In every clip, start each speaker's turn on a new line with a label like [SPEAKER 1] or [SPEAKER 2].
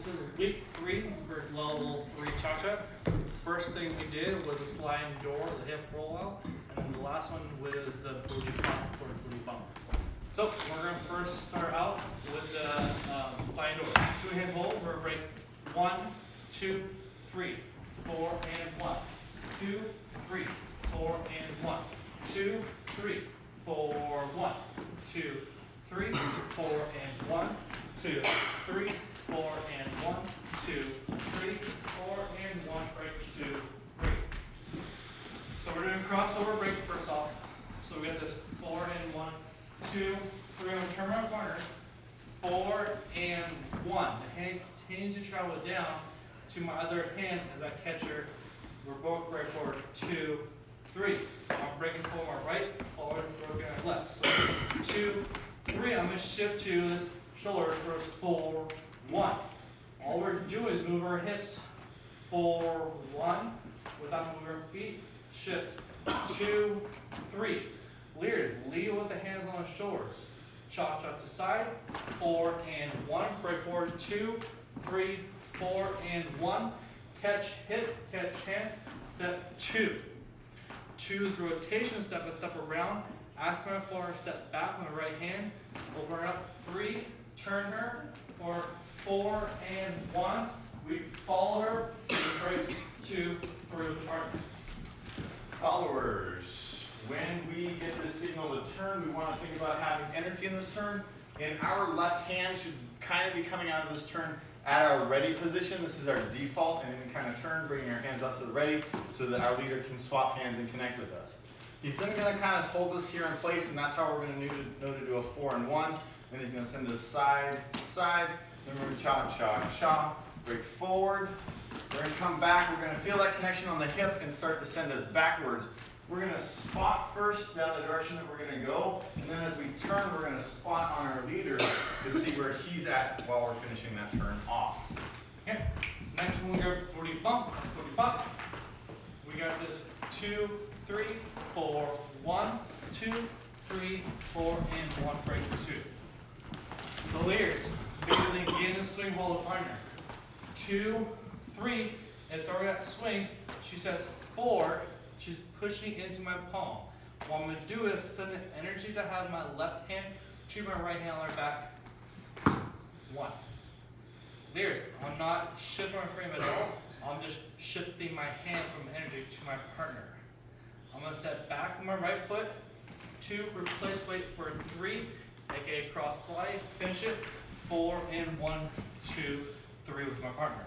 [SPEAKER 1] is week 3 for level 3 cha-cha. First thing we did was the sliding door, the hip rollout, and then the last one was the booty pump or booty bump. So we're going to first start out with the sliding door. 2-hand hold, we're break 1, 2, 3, 4, and 1. 2, 3, 4, and 1. 2, 3, 4, 1. 2, 3, 4, and 1. 2, 3, 4, and 1. 2, 3, 4, and 1. Break 2, 3. So we're doing crossover break first off. So we got this 4 and 1, 2, 3. I'm going to turn my corner. 4 and 1. The hand continues to travel down to my other hand as I catch her. We're both break forward. 2, 3. I'm breaking forward my right, forward, broken my left. So 2, 3. I'm going to shift to this shoulder first. 4, 1. All we're doing is move our hips. 4, 1. Without moving our feet. Shift. 2, 3. Leaders, lead with the hands on the shoulders. Cha-cha to side. 4 and 1. Break forward. 2, 3, 4, and 1. Catch hip, catch hand. Step 2. 2 is rotation, step a step around. Ask my floor, step back with my right hand. Open her up. 3, turn her. Or 4 and 1. We follow her. Break 2, 3 with the partner.
[SPEAKER 2] Followers, when we get the signal to turn, we want to think about having energy in this turn. And our left hand should kind of be coming out of this turn at our ready position. This is our default, and then we kind of turn, bringing our hands up to the ready so that our leader can swap hands and connect with us. He's then going to kind of hold us here in place, and that's how we're going to know to do a 4 and 1. Then he's going to send us side to side. Then we're going to cha, cha, cha, break forward. We're going to come back. We're going to feel that connection on the hip and start to send us backwards. We're going to spot first down the direction that we're going to go, and then as we turn, we're going to spot on our leader to see where he's at while we're finishing that turn off.
[SPEAKER 1] Okay. Next one, we got booty bump, booty bump. We got this 2, 3, 4, 1, 2, 3, 4, and 1. Break 2. So leaders, basically get in the swing while the partner. 2, 3, it's already at swing. She says 4. She's pushing into my palm. What I'm going to do is send an energy to have my left hand to my right hand on her back. 1. There's, I'm not shifting my frame at all. I'm just shifting my hand from energy to my partner. I'm going to step back with my right foot. 2, replace weight for 3, aka cross slide, finish it. 4 and 1, 2, 3 with my partner.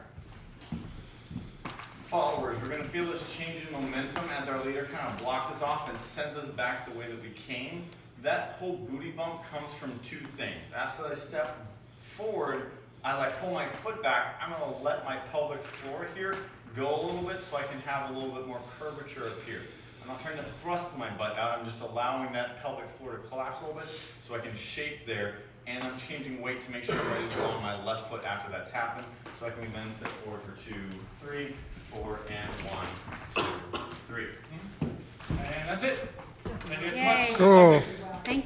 [SPEAKER 2] Followers, we're going to feel this change in momentum as our leader kind of blocks us off and sends us back the way that we came. That whole booty bump comes from 2 things. After I step forward, as I pull my foot back, I'm going to let my pelvic floor here go a little bit so I can have a little bit more curvature up here. I'm not trying to thrust my butt out, I'm just allowing that pelvic floor to collapse a little bit so I can shape there, and I'm changing weight to make sure I'm ready to go on my left foot after that's happened. So I can then step forward for 2, 3, 4, and 1, 2, 3.
[SPEAKER 1] And that's it. Thank you guys so much.
[SPEAKER 3] Cool.